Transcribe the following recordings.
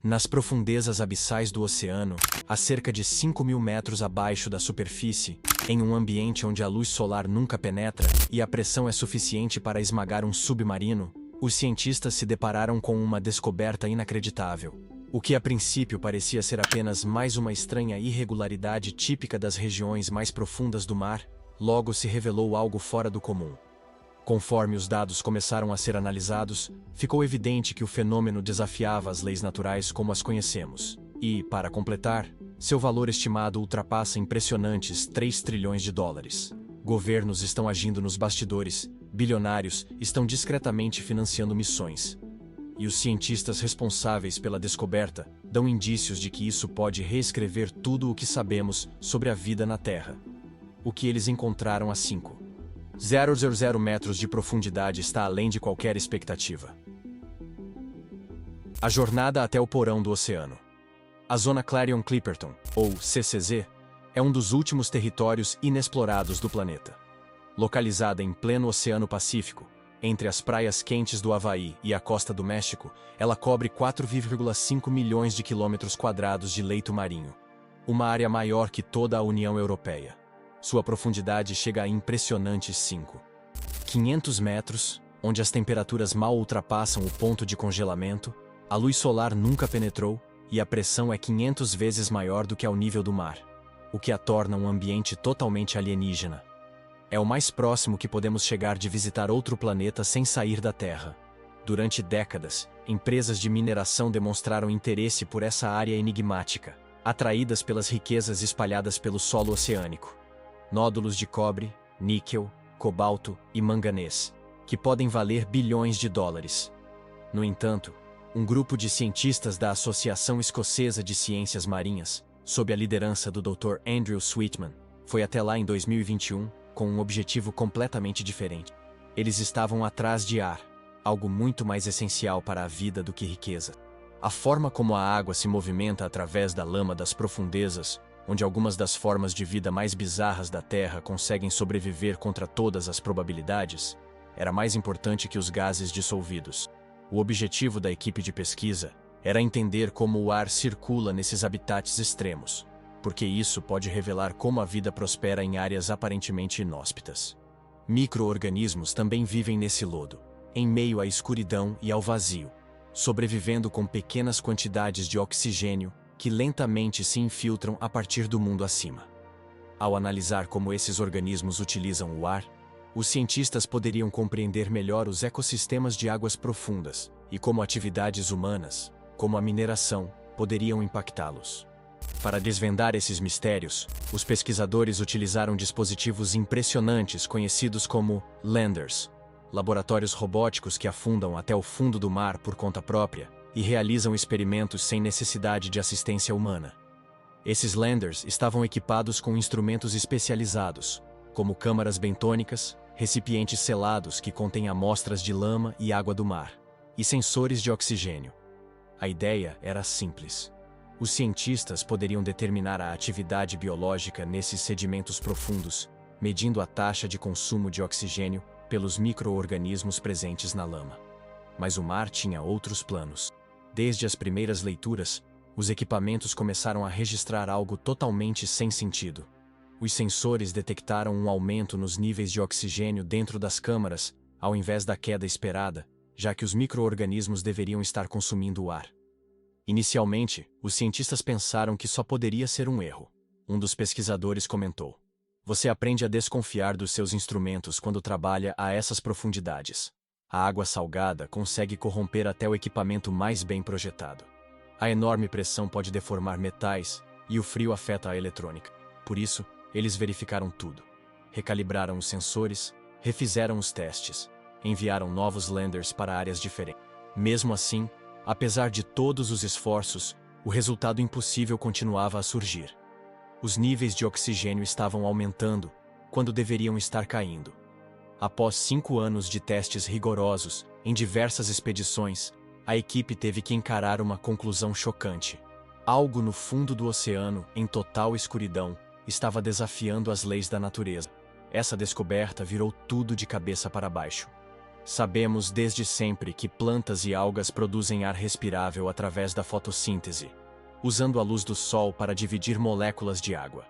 Nas profundezas abissais do oceano, a cerca de 5.000 metros abaixo da superfície, em um ambiente onde a luz solar nunca penetra e a pressão é suficiente para esmagar um submarino, os cientistas se depararam com uma descoberta inacreditável. O que a princípio parecia ser apenas mais uma estranha irregularidade típica das regiões mais profundas do mar, logo se revelou algo fora do comum. Conforme os dados começaram a ser analisados, ficou evidente que o fenômeno desafiava as leis naturais como as conhecemos. E, para completar, seu valor estimado ultrapassa impressionantes 3 trilhões de dólares. Governos estão agindo nos bastidores, bilionários estão discretamente financiando missões. E os cientistas responsáveis pela descoberta dão indícios de que isso pode reescrever tudo o que sabemos sobre a vida na Terra. O que eles encontraram a 5,000 metros de profundidade está além de qualquer expectativa. A jornada até o porão do oceano. A Zona Clarion-Clipperton, ou CCZ, é um dos últimos territórios inexplorados do planeta. Localizada em pleno Oceano Pacífico, entre as praias quentes do Havaí e a costa do México, ela cobre 4,5 milhões de quilômetros quadrados de leito marinho, uma área maior que toda a União Europeia. Sua profundidade chega a impressionantes 500 metros, onde as temperaturas mal ultrapassam o ponto de congelamento, a luz solar nunca penetrou e a pressão é 500 vezes maior do que ao nível do mar, o que a torna um ambiente totalmente alienígena. É o mais próximo que podemos chegar de visitar outro planeta sem sair da Terra. Durante décadas, empresas de mineração demonstraram interesse por essa área enigmática, atraídas pelas riquezas espalhadas pelo solo oceânico. Nódulos de cobre, níquel, cobalto e manganês, que podem valer bilhões de dólares. No entanto, um grupo de cientistas da Associação Escocesa de Ciências Marinhas, sob a liderança do Dr. Andrew Sweetman, foi até lá em 2021 com um objetivo completamente diferente. Eles estavam atrás de ar, algo muito mais essencial para a vida do que riqueza. A forma como a água se movimenta através da lama das profundezas, onde algumas das formas de vida mais bizarras da Terra conseguem sobreviver contra todas as probabilidades, era mais importante que os gases dissolvidos. O objetivo da equipe de pesquisa era entender como o ar circula nesses habitats extremos, porque isso pode revelar como a vida prospera em áreas aparentemente inóspitas. Micro-organismos também vivem nesse lodo, em meio à escuridão e ao vazio, sobrevivendo com pequenas quantidades de oxigênio que lentamente se infiltram a partir do mundo acima. Ao analisar como esses organismos utilizam o ar, os cientistas poderiam compreender melhor os ecossistemas de águas profundas e como atividades humanas, como a mineração, poderiam impactá-los. Para desvendar esses mistérios, os pesquisadores utilizaram dispositivos impressionantes conhecidos como landers, laboratórios robóticos que afundam até o fundo do mar por conta própria e realizam experimentos sem necessidade de assistência humana. Esses landers estavam equipados com instrumentos especializados, como câmaras bentônicas, recipientes selados que contêm amostras de lama e água do mar, e sensores de oxigênio. A ideia era simples. Os cientistas poderiam determinar a atividade biológica nesses sedimentos profundos, medindo a taxa de consumo de oxigênio pelos micro-organismos presentes na lama. Mas o mar tinha outros planos. Desde as primeiras leituras, os equipamentos começaram a registrar algo totalmente sem sentido. Os sensores detectaram um aumento nos níveis de oxigênio dentro das câmaras, ao invés da queda esperada, já que os micro-organismos deveriam estar consumindo o ar. Inicialmente, os cientistas pensaram que só poderia ser um erro. Um dos pesquisadores comentou: "Você aprende a desconfiar dos seus instrumentos quando trabalha a essas profundidades. A água salgada consegue corromper até o equipamento mais bem projetado. A enorme pressão pode deformar metais e o frio afeta a eletrônica. Por isso, eles verificaram tudo. Recalibraram os sensores, refizeram os testes, enviaram novos landers para áreas diferentes. Mesmo assim, apesar de todos os esforços, o resultado impossível continuava a surgir. Os níveis de oxigênio estavam aumentando, quando deveriam estar caindo. Após 5 anos de testes rigorosos, em diversas expedições, a equipe teve que encarar uma conclusão chocante. Algo no fundo do oceano, em total escuridão, estava desafiando as leis da natureza. Essa descoberta virou tudo de cabeça para baixo. Sabemos desde sempre que plantas e algas produzem ar respirável através da fotossíntese, usando a luz do sol para dividir moléculas de água.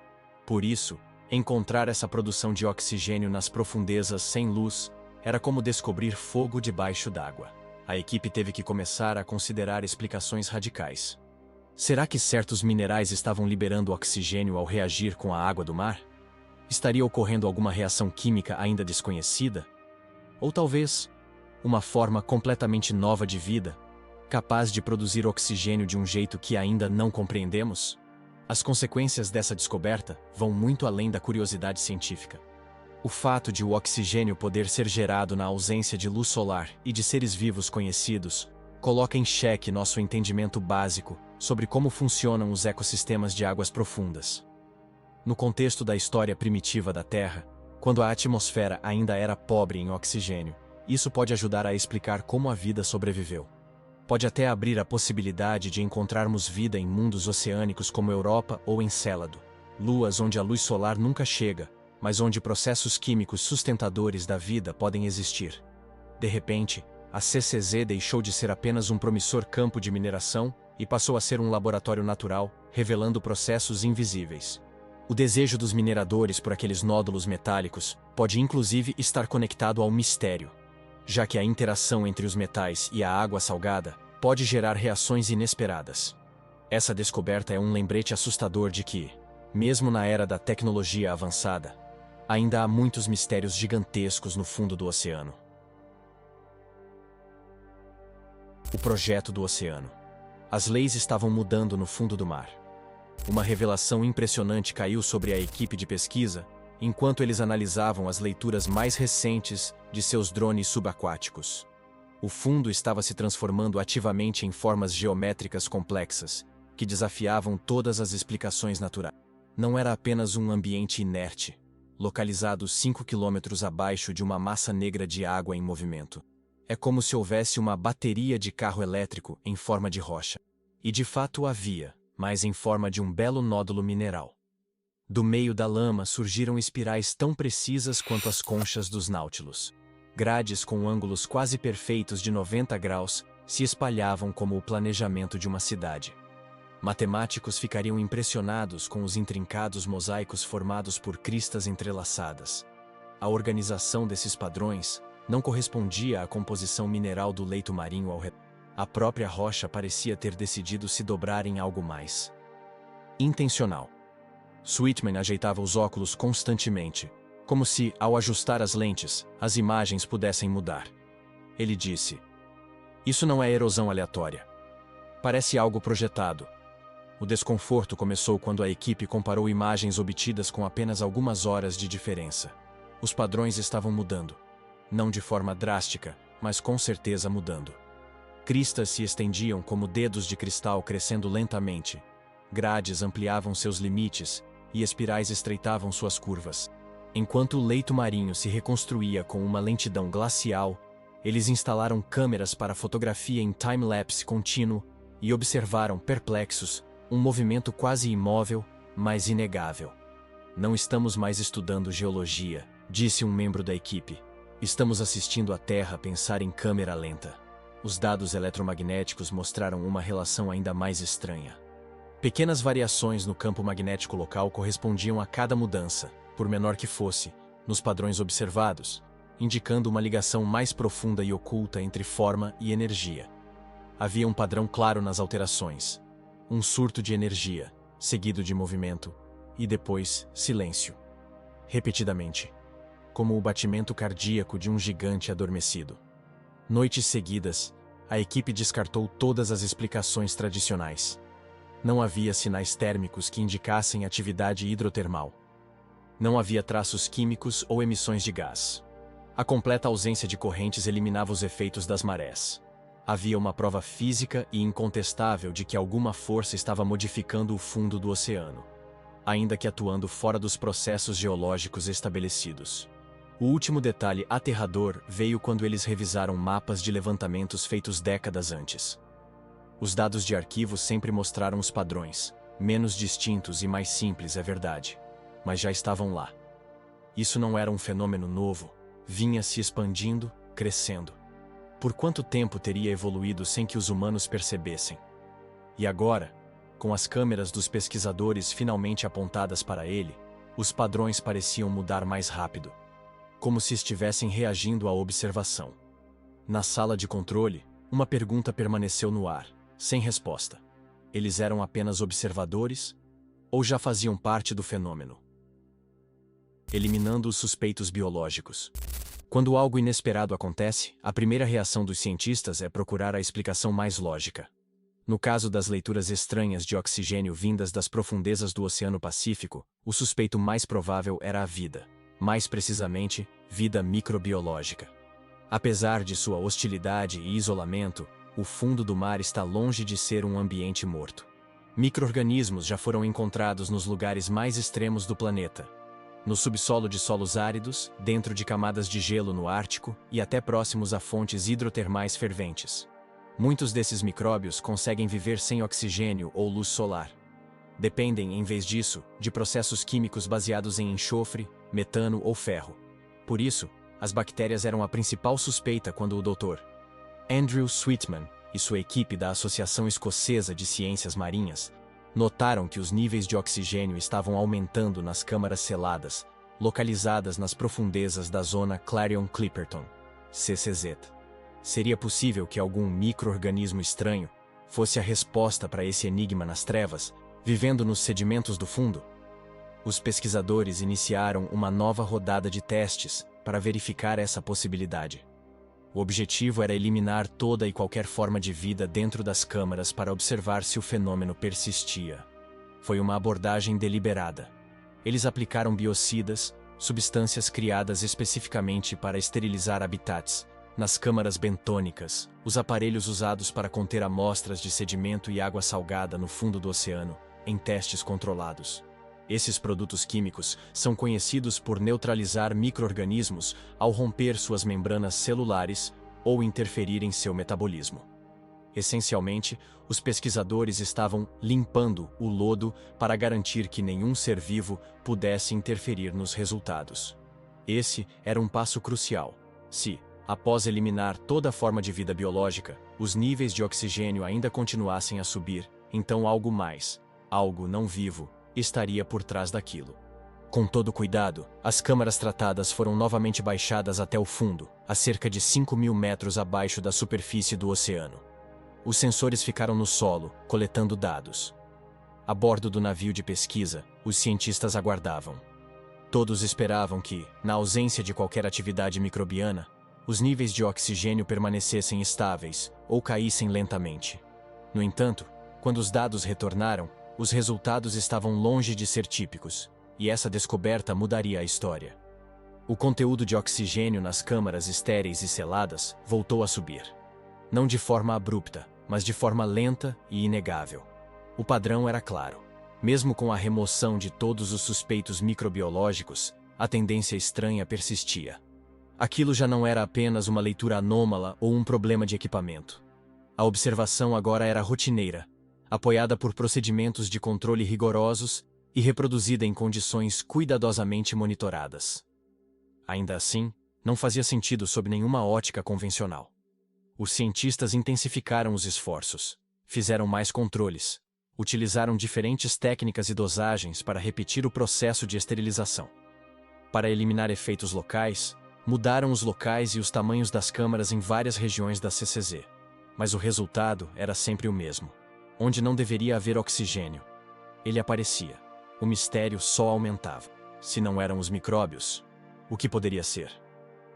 Por isso, encontrar essa produção de oxigênio nas profundezas sem luz era como descobrir fogo debaixo d'água. A equipe teve que começar a considerar explicações radicais. Será que certos minerais estavam liberando oxigênio ao reagir com a água do mar? Estaria ocorrendo alguma reação química ainda desconhecida? Ou talvez, uma forma completamente nova de vida, capaz de produzir oxigênio de um jeito que ainda não compreendemos? As consequências dessa descoberta vão muito além da curiosidade científica. O fato de o oxigênio poder ser gerado na ausência de luz solar e de seres vivos conhecidos coloca em xeque nosso entendimento básico sobre como funcionam os ecossistemas de águas profundas. No contexto da história primitiva da Terra, quando a atmosfera ainda era pobre em oxigênio, isso pode ajudar a explicar como a vida sobreviveu. Pode até abrir a possibilidade de encontrarmos vida em mundos oceânicos como Europa ou Encélado, luas onde a luz solar nunca chega, mas onde processos químicos sustentadores da vida podem existir. De repente, a CCZ deixou de ser apenas um promissor campo de mineração e passou a ser um laboratório natural, revelando processos invisíveis. O desejo dos mineradores por aqueles nódulos metálicos pode inclusive estar conectado ao mistério, já que a interação entre os metais e a água salgada pode gerar reações inesperadas. Essa descoberta é um lembrete assustador de que, mesmo na era da tecnologia avançada, ainda há muitos mistérios gigantescos no fundo do oceano. O projeto do oceano. As leis estavam mudando no fundo do mar. Uma revelação impressionante caiu sobre a equipe de pesquisa enquanto eles analisavam as leituras mais recentes de seus drones subaquáticos. O fundo estava se transformando ativamente em formas geométricas complexas que desafiavam todas as explicações naturais. Não era apenas um ambiente inerte, localizado 5 quilômetros abaixo de uma massa negra de água em movimento. É como se houvesse uma bateria de carro elétrico em forma de rocha. E de fato havia, mas em forma de um belo nódulo mineral. Do meio da lama surgiram espirais tão precisas quanto as conchas dos náutilos. Grades com ângulos quase perfeitos de 90 graus se espalhavam como o planejamento de uma cidade. Matemáticos ficariam impressionados com os intrincados mosaicos formados por cristas entrelaçadas. A organização desses padrões não correspondia à composição mineral do leito marinho ao redor. A própria rocha parecia ter decidido se dobrar em algo mais intencional. Sweetman ajeitava os óculos constantemente, como se, ao ajustar as lentes, as imagens pudessem mudar. Ele disse: "Isso não é erosão aleatória. Parece algo projetado." O desconforto começou quando a equipe comparou imagens obtidas com apenas algumas horas de diferença. Os padrões estavam mudando. Não de forma drástica, mas com certeza mudando. Cristas se estendiam como dedos de cristal crescendo lentamente. Grades ampliavam seus limites e espirais estreitavam suas curvas. Enquanto o leito marinho se reconstruía com uma lentidão glacial, eles instalaram câmeras para fotografia em time-lapse contínuo e observaram, perplexos, um movimento quase imóvel, mas inegável. "Não estamos mais estudando geologia", disse um membro da equipe. "Estamos assistindo a Terra pensar em câmera lenta." Os dados eletromagnéticos mostraram uma relação ainda mais estranha. Pequenas variações no campo magnético local correspondiam a cada mudança, por menor que fosse, nos padrões observados, indicando uma ligação mais profunda e oculta entre forma e energia. Havia um padrão claro nas alterações. Um surto de energia, seguido de movimento, e depois silêncio. Repetidamente. Como o batimento cardíaco de um gigante adormecido. Noites seguidas, a equipe descartou todas as explicações tradicionais. Não havia sinais térmicos que indicassem atividade hidrotermal. Não havia traços químicos ou emissões de gás. A completa ausência de correntes eliminava os efeitos das marés. Havia uma prova física e incontestável de que alguma força estava modificando o fundo do oceano, ainda que atuando fora dos processos geológicos estabelecidos. O último detalhe aterrador veio quando eles revisaram mapas de levantamentos feitos décadas antes. Os dados de arquivo sempre mostraram os padrões, menos distintos e mais simples, é verdade, mas já estavam lá. Isso não era um fenômeno novo, vinha se expandindo, crescendo. Por quanto tempo teria evoluído sem que os humanos percebessem? E agora, com as câmeras dos pesquisadores finalmente apontadas para ele, os padrões pareciam mudar mais rápido, como se estivessem reagindo à observação. Na sala de controle, uma pergunta permaneceu no ar, sem resposta. Eles eram apenas observadores? Ou já faziam parte do fenômeno? Eliminando os suspeitos biológicos. Quando algo inesperado acontece, a primeira reação dos cientistas é procurar a explicação mais lógica. No caso das leituras estranhas de oxigênio vindas das profundezas do Oceano Pacífico, o suspeito mais provável era a vida. Mais precisamente, vida microbiológica. Apesar de sua hostilidade e isolamento, o fundo do mar está longe de ser um ambiente morto. Micro-organismos já foram encontrados nos lugares mais extremos do planeta. No subsolo de solos áridos, dentro de camadas de gelo no Ártico e até próximos a fontes hidrotermais ferventes. Muitos desses micróbios conseguem viver sem oxigênio ou luz solar. Dependem, em vez disso, de processos químicos baseados em enxofre, metano ou ferro. Por isso, as bactérias eram a principal suspeita quando o Dr. Andrew Sweetman e sua equipe da Associação Escocesa de Ciências Marinhas notaram que os níveis de oxigênio estavam aumentando nas câmaras seladas, localizadas nas profundezas da zona Clarion-Clipperton, CCZ. Seria possível que algum micro-organismo estranho fosse a resposta para esse enigma nas trevas, vivendo nos sedimentos do fundo? Os pesquisadores iniciaram uma nova rodada de testes para verificar essa possibilidade. O objetivo era eliminar toda e qualquer forma de vida dentro das câmaras para observar se o fenômeno persistia. Foi uma abordagem deliberada. Eles aplicaram biocidas, substâncias criadas especificamente para esterilizar habitats, nas câmaras bentônicas, os aparelhos usados para conter amostras de sedimento e água salgada no fundo do oceano, em testes controlados. Esses produtos químicos são conhecidos por neutralizar micro-organismos ao romper suas membranas celulares ou interferir em seu metabolismo. Essencialmente, os pesquisadores estavam limpando o lodo para garantir que nenhum ser vivo pudesse interferir nos resultados. Esse era um passo crucial. Se, após eliminar toda forma de vida biológica, os níveis de oxigênio ainda continuassem a subir, então algo mais, algo não vivo, estaria por trás daquilo. Com todo cuidado, as câmaras tratadas foram novamente baixadas até o fundo, a cerca de 5.000 metros abaixo da superfície do oceano. Os sensores ficaram no solo, coletando dados. A bordo do navio de pesquisa, os cientistas aguardavam. Todos esperavam que, na ausência de qualquer atividade microbiana, os níveis de oxigênio permanecessem estáveis ou caíssem lentamente. No entanto, quando os dados retornaram, os resultados estavam longe de ser típicos, e essa descoberta mudaria a história. O conteúdo de oxigênio nas câmaras estéreis e seladas voltou a subir. Não de forma abrupta, mas de forma lenta e inegável. O padrão era claro. Mesmo com a remoção de todos os suspeitos microbiológicos, a tendência estranha persistia. Aquilo já não era apenas uma leitura anômala ou um problema de equipamento. A observação agora era rotineira, apoiada por procedimentos de controle rigorosos e reproduzida em condições cuidadosamente monitoradas. Ainda assim, não fazia sentido sob nenhuma ótica convencional. Os cientistas intensificaram os esforços, fizeram mais controles, utilizaram diferentes técnicas e dosagens para repetir o processo de esterilização. Para eliminar efeitos locais, mudaram os locais e os tamanhos das câmaras em várias regiões da CCZ. Mas o resultado era sempre o mesmo. Onde não deveria haver oxigênio, ele aparecia. O mistério só aumentava. Se não eram os micróbios, o que poderia ser?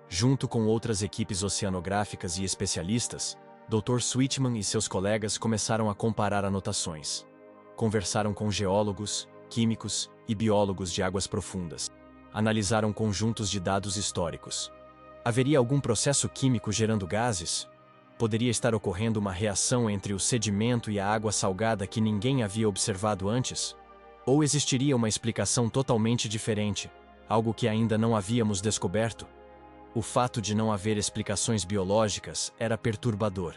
Junto com outras equipes oceanográficas e especialistas, Dr. Sweetman e seus colegas começaram a comparar anotações. Conversaram com geólogos, químicos e biólogos de águas profundas. Analisaram conjuntos de dados históricos. Haveria algum processo químico gerando gases? Poderia estar ocorrendo uma reação entre o sedimento e a água salgada que ninguém havia observado antes? Ou existiria uma explicação totalmente diferente, algo que ainda não havíamos descoberto? O fato de não haver explicações biológicas era perturbador.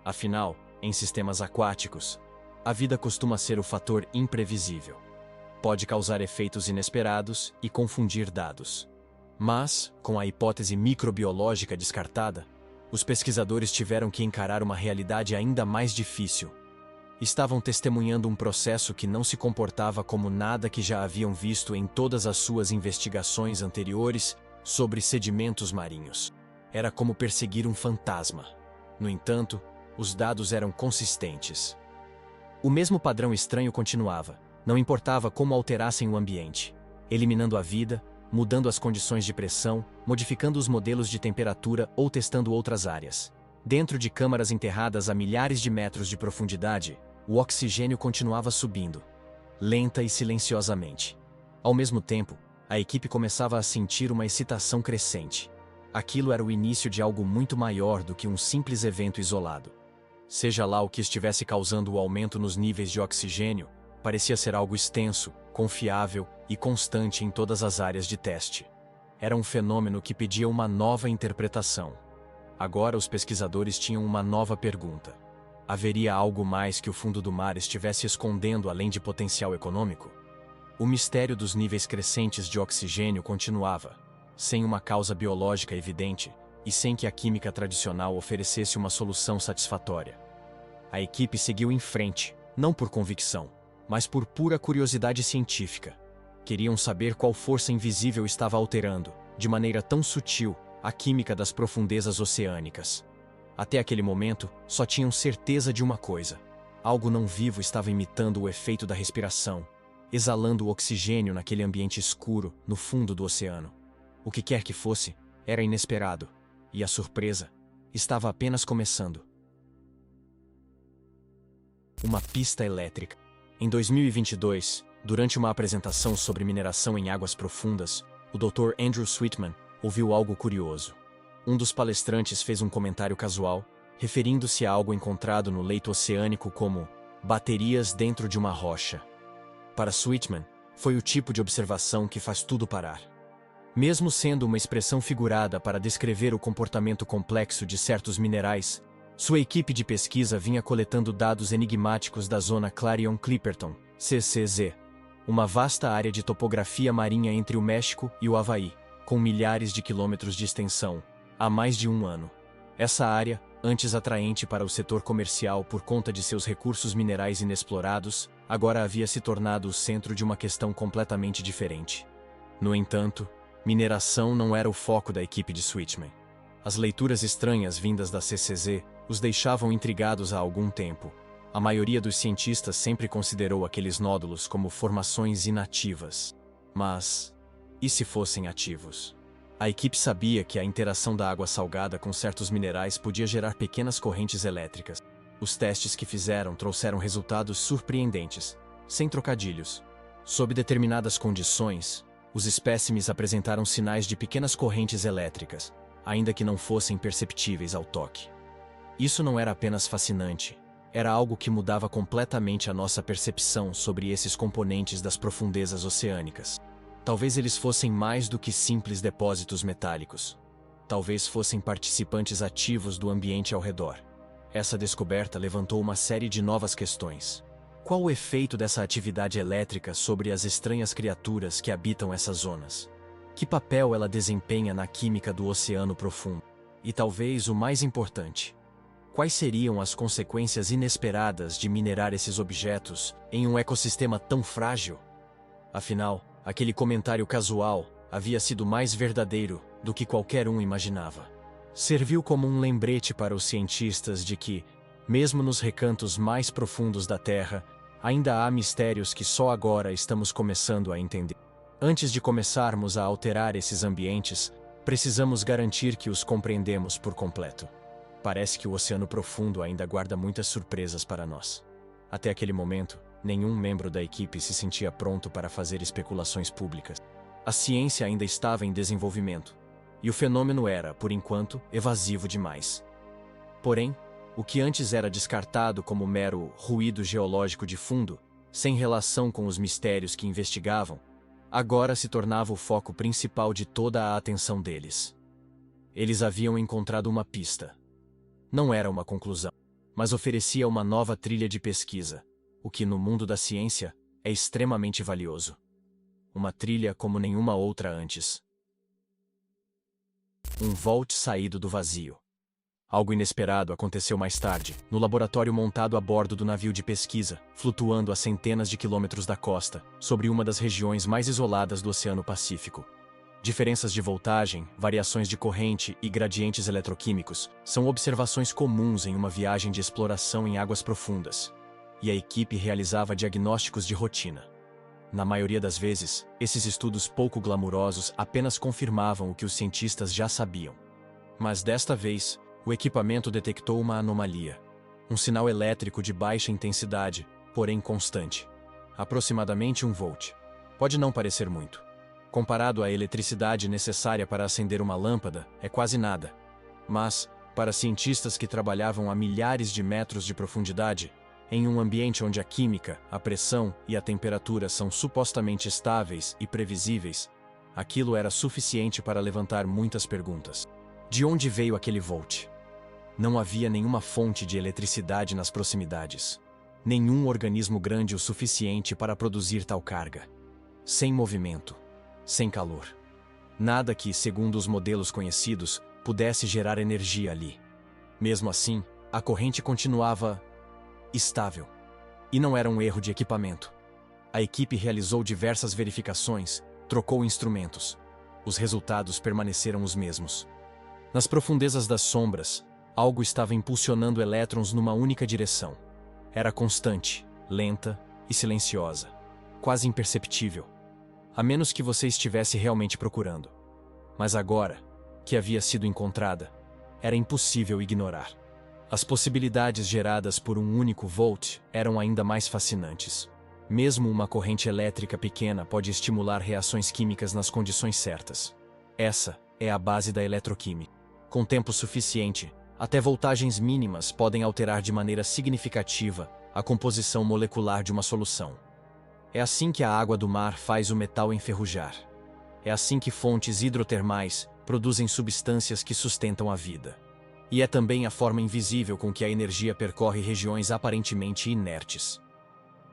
Afinal, em sistemas aquáticos, a vida costuma ser o fator imprevisível. Pode causar efeitos inesperados e confundir dados. Mas, com a hipótese microbiológica descartada, os pesquisadores tiveram que encarar uma realidade ainda mais difícil. Estavam testemunhando um processo que não se comportava como nada que já haviam visto em todas as suas investigações anteriores sobre sedimentos marinhos. Era como perseguir um fantasma. No entanto, os dados eram consistentes. O mesmo padrão estranho continuava, não importava como alterassem o ambiente, eliminando a vida, mudando as condições de pressão, modificando os modelos de temperatura ou testando outras áreas. Dentro de câmaras enterradas a milhares de metros de profundidade, o oxigênio continuava subindo, lenta e silenciosamente. Ao mesmo tempo, a equipe começava a sentir uma excitação crescente. Aquilo era o início de algo muito maior do que um simples evento isolado. Seja lá o que estivesse causando o aumento nos níveis de oxigênio, parecia ser algo extenso, confiável e constante em todas as áreas de teste. Era um fenômeno que pedia uma nova interpretação. Agora os pesquisadores tinham uma nova pergunta. Haveria algo mais que o fundo do mar estivesse escondendo além de potencial econômico? O mistério dos níveis crescentes de oxigênio continuava, sem uma causa biológica evidente e sem que a química tradicional oferecesse uma solução satisfatória. A equipe seguiu em frente, não por convicção, mas por pura curiosidade científica. Queriam saber qual força invisível estava alterando, de maneira tão sutil, a química das profundezas oceânicas. Até aquele momento, só tinham certeza de uma coisa: algo não vivo estava imitando o efeito da respiração, exalando o oxigênio naquele ambiente escuro, no fundo do oceano. O que quer que fosse, era inesperado, e a surpresa estava apenas começando. Uma pista elétrica. Em 2022, durante uma apresentação sobre mineração em águas profundas, o Dr. Andrew Sweetman ouviu algo curioso. Um dos palestrantes fez um comentário casual, referindo-se a algo encontrado no leito oceânico como baterias dentro de uma rocha. Para Sweetman, foi o tipo de observação que faz tudo parar. Mesmo sendo uma expressão figurada para descrever o comportamento complexo de certos minerais, sua equipe de pesquisa vinha coletando dados enigmáticos da zona Clarion-Clipperton, CCZ, uma vasta área de topografia marinha entre o México e o Havaí, com milhares de quilômetros de extensão, há mais de um ano. Essa área, antes atraente para o setor comercial por conta de seus recursos minerais inexplorados, agora havia se tornado o centro de uma questão completamente diferente. No entanto, mineração não era o foco da equipe de Sweetman. As leituras estranhas vindas da CCZ os deixavam intrigados há algum tempo. A maioria dos cientistas sempre considerou aqueles nódulos como formações inativas. Mas, e se fossem ativos? A equipe sabia que a interação da água salgada com certos minerais podia gerar pequenas correntes elétricas. Os testes que fizeram trouxeram resultados surpreendentes, sem trocadilhos. Sob determinadas condições, os espécimes apresentaram sinais de pequenas correntes elétricas, ainda que não fossem perceptíveis ao toque. Isso não era apenas fascinante, era algo que mudava completamente a nossa percepção sobre esses componentes das profundezas oceânicas. Talvez eles fossem mais do que simples depósitos metálicos. Talvez fossem participantes ativos do ambiente ao redor. Essa descoberta levantou uma série de novas questões. Qual o efeito dessa atividade elétrica sobre as estranhas criaturas que habitam essas zonas? Que papel ela desempenha na química do oceano profundo? E talvez o mais importante: quais seriam as consequências inesperadas de minerar esses objetos em um ecossistema tão frágil? Afinal, aquele comentário casual havia sido mais verdadeiro do que qualquer um imaginava. Serviu como um lembrete para os cientistas de que, mesmo nos recantos mais profundos da Terra, ainda há mistérios que só agora estamos começando a entender. Antes de começarmos a alterar esses ambientes, precisamos garantir que os compreendemos por completo. Parece que o oceano profundo ainda guarda muitas surpresas para nós. Até aquele momento, nenhum membro da equipe se sentia pronto para fazer especulações públicas. A ciência ainda estava em desenvolvimento, e o fenômeno era, por enquanto, evasivo demais. Porém, o que antes era descartado como mero ruído geológico de fundo, sem relação com os mistérios que investigavam, agora se tornava o foco principal de toda a atenção deles. Eles haviam encontrado uma pista. Não era uma conclusão, mas oferecia uma nova trilha de pesquisa, o que no mundo da ciência é extremamente valioso. Uma trilha como nenhuma outra antes. Um Vault saído do vazio. Algo inesperado aconteceu mais tarde, no laboratório montado a bordo do navio de pesquisa, flutuando a centenas de quilômetros da costa, sobre uma das regiões mais isoladas do Oceano Pacífico. Diferenças de voltagem, variações de corrente e gradientes eletroquímicos são observações comuns em uma viagem de exploração em águas profundas. E a equipe realizava diagnósticos de rotina. Na maioria das vezes, esses estudos pouco glamurosos apenas confirmavam o que os cientistas já sabiam. Mas desta vez, o equipamento detectou uma anomalia. Um sinal elétrico de baixa intensidade, porém constante. Aproximadamente 1 volt. Pode não parecer muito. Comparado à eletricidade necessária para acender uma lâmpada, é quase nada. Mas, para cientistas que trabalhavam a milhares de metros de profundidade, em um ambiente onde a química, a pressão e a temperatura são supostamente estáveis e previsíveis, aquilo era suficiente para levantar muitas perguntas. De onde veio aquele volt? Não havia nenhuma fonte de eletricidade nas proximidades. Nenhum organismo grande o suficiente para produzir tal carga. Sem movimento. Sem calor. Nada que, segundo os modelos conhecidos, pudesse gerar energia ali. Mesmo assim, a corrente continuava estável. E não era um erro de equipamento. A equipe realizou diversas verificações, trocou instrumentos. Os resultados permaneceram os mesmos. Nas profundezas das sombras, algo estava impulsionando elétrons numa única direção. Era constante, lenta e silenciosa. Quase imperceptível. A menos que você estivesse realmente procurando. Mas agora, que havia sido encontrada, era impossível ignorar. As possibilidades geradas por um único volt eram ainda mais fascinantes. Mesmo uma corrente elétrica pequena pode estimular reações químicas nas condições certas. Essa é a base da eletroquímica. Com tempo suficiente, até voltagens mínimas podem alterar de maneira significativa a composição molecular de uma solução. É assim que a água do mar faz o metal enferrujar. É assim que fontes hidrotermais produzem substâncias que sustentam a vida. E é também a forma invisível com que a energia percorre regiões aparentemente inertes.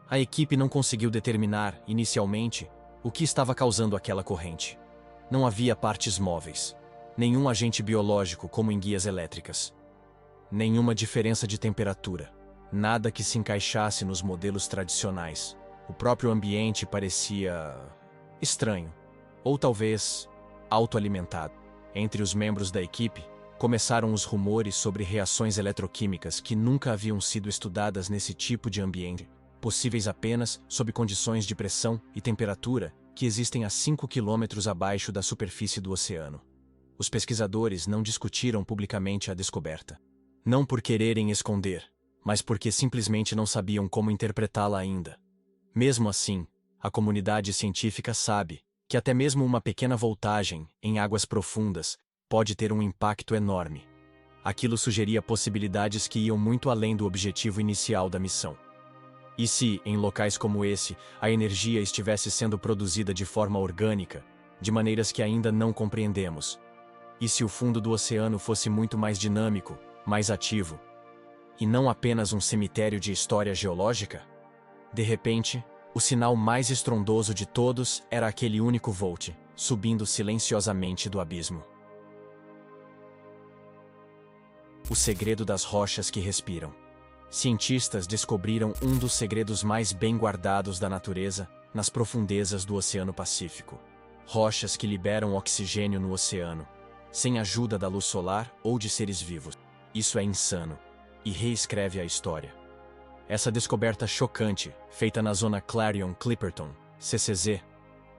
A equipe não conseguiu determinar, inicialmente, o que estava causando aquela corrente. Não havia partes móveis. Nenhum agente biológico como em guias elétricas. Nenhuma diferença de temperatura. Nada que se encaixasse nos modelos tradicionais. O próprio ambiente parecia estranho. Ou talvez autoalimentado. Entre os membros da equipe, começaram os rumores sobre reações eletroquímicas que nunca haviam sido estudadas nesse tipo de ambiente, possíveis apenas sob condições de pressão e temperatura que existem a 5 quilômetros abaixo da superfície do oceano. Os pesquisadores não discutiram publicamente a descoberta. Não por quererem esconder, mas porque simplesmente não sabiam como interpretá-la ainda. Mesmo assim, a comunidade científica sabe que até mesmo uma pequena voltagem, em águas profundas, pode ter um impacto enorme. Aquilo sugeria possibilidades que iam muito além do objetivo inicial da missão. E se, em locais como esse, a energia estivesse sendo produzida de forma orgânica, de maneiras que ainda não compreendemos? E se o fundo do oceano fosse muito mais dinâmico, mais ativo? E não apenas um cemitério de história geológica? De repente, o sinal mais estrondoso de todos era aquele único volt, subindo silenciosamente do abismo. O segredo das rochas que respiram. Cientistas descobriram um dos segredos mais bem guardados da natureza nas profundezas do Oceano Pacífico. Rochas que liberam oxigênio no oceano, sem ajuda da luz solar ou de seres vivos. Isso é insano, e reescreve a história. Essa descoberta chocante, feita na zona Clarion-Clipperton, CCZ,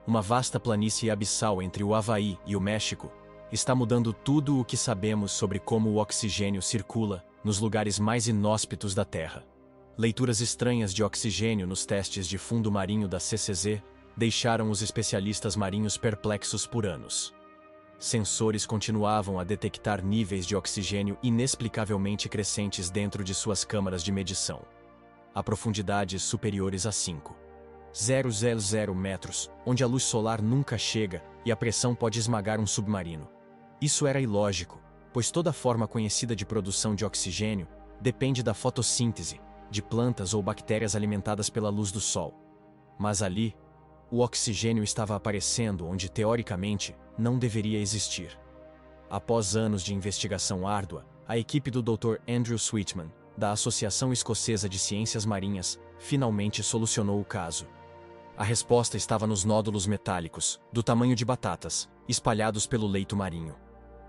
uma vasta planície abissal entre o Havaí e o México, está mudando tudo o que sabemos sobre como o oxigênio circula nos lugares mais inóspitos da Terra. Leituras estranhas de oxigênio nos testes de fundo marinho da CCZ deixaram os especialistas marinhos perplexos por anos. Sensores continuavam a detectar níveis de oxigênio inexplicavelmente crescentes dentro de suas câmaras de medição, a profundidades superiores a 5,000 metros, onde a luz solar nunca chega e a pressão pode esmagar um submarino. Isso era ilógico, pois toda forma conhecida de produção de oxigênio depende da fotossíntese, de plantas ou bactérias alimentadas pela luz do sol. Mas ali, o oxigênio estava aparecendo onde, teoricamente, não deveria existir. Após anos de investigação árdua, a equipe do Dr. Andrew Sweetman, da Associação Escocesa de Ciências Marinhas, finalmente solucionou o caso. A resposta estava nos nódulos metálicos, do tamanho de batatas, espalhados pelo leito marinho.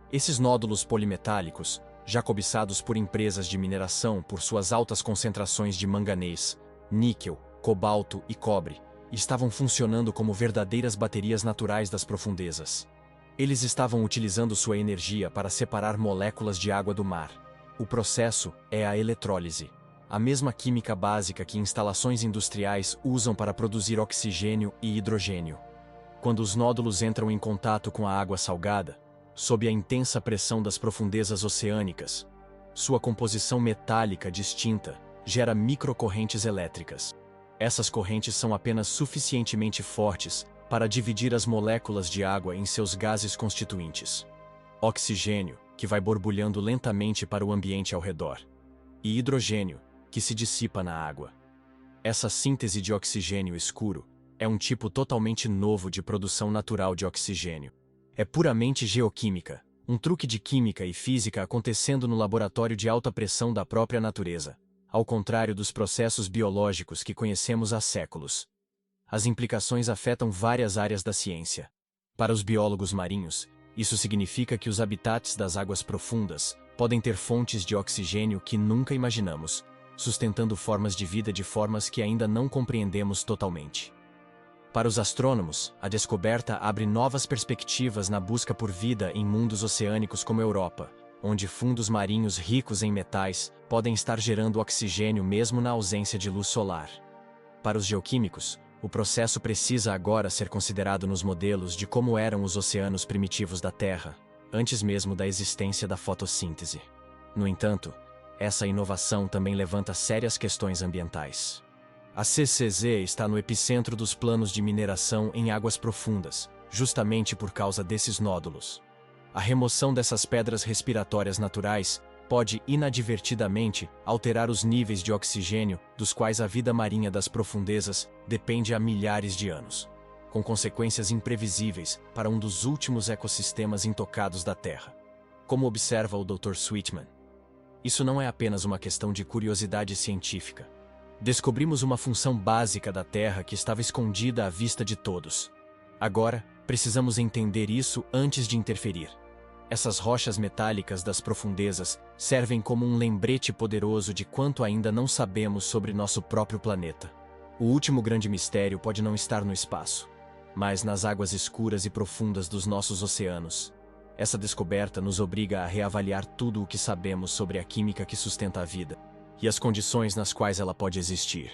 Esses nódulos polimetálicos, já cobiçados por empresas de mineração por suas altas concentrações de manganês, níquel, cobalto e cobre, estavam funcionando como verdadeiras baterias naturais das profundezas. Eles estavam utilizando sua energia para separar moléculas de água do mar. O processo é a eletrólise, a mesma química básica que instalações industriais usam para produzir oxigênio e hidrogênio. Quando os nódulos entram em contato com a água salgada, sob a intensa pressão das profundezas oceânicas, sua composição metálica distinta gera microcorrentes elétricas. Essas correntes são apenas suficientemente fortes para dividir as moléculas de água em seus gases constituintes. Oxigênio, que vai borbulhando lentamente para o ambiente ao redor, e hidrogênio, que se dissipa na água. Essa síntese de oxigênio escuro é um tipo totalmente novo de produção natural de oxigênio. É puramente geoquímica, um truque de química e física acontecendo no laboratório de alta pressão da própria natureza, ao contrário dos processos biológicos que conhecemos há séculos. As implicações afetam várias áreas da ciência. Para os biólogos marinhos, isso significa que os habitats das águas profundas podem ter fontes de oxigênio que nunca imaginamos, sustentando formas de vida de formas que ainda não compreendemos totalmente. Para os astrônomos, a descoberta abre novas perspectivas na busca por vida em mundos oceânicos como a Europa, onde fundos marinhos ricos em metais podem estar gerando oxigênio mesmo na ausência de luz solar. Para os geoquímicos, o processo precisa agora ser considerado nos modelos de como eram os oceanos primitivos da Terra, antes mesmo da existência da fotossíntese. No entanto, essa inovação também levanta sérias questões ambientais. A CCZ está no epicentro dos planos de mineração em águas profundas, justamente por causa desses nódulos. A remoção dessas pedras respiratórias naturais pode inadvertidamente alterar os níveis de oxigênio dos quais a vida marinha das profundezas depende há milhares de anos, com consequências imprevisíveis para um dos últimos ecossistemas intocados da Terra. Como observa o Dr. Sweetman, isso não é apenas uma questão de curiosidade científica. Descobrimos uma função básica da Terra que estava escondida à vista de todos. Agora, precisamos entender isso antes de interferir. Essas rochas metálicas das profundezas servem como um lembrete poderoso de quanto ainda não sabemos sobre nosso próprio planeta. O último grande mistério pode não estar no espaço, mas nas águas escuras e profundas dos nossos oceanos. Essa descoberta nos obriga a reavaliar tudo o que sabemos sobre a química que sustenta a vida e as condições nas quais ela pode existir.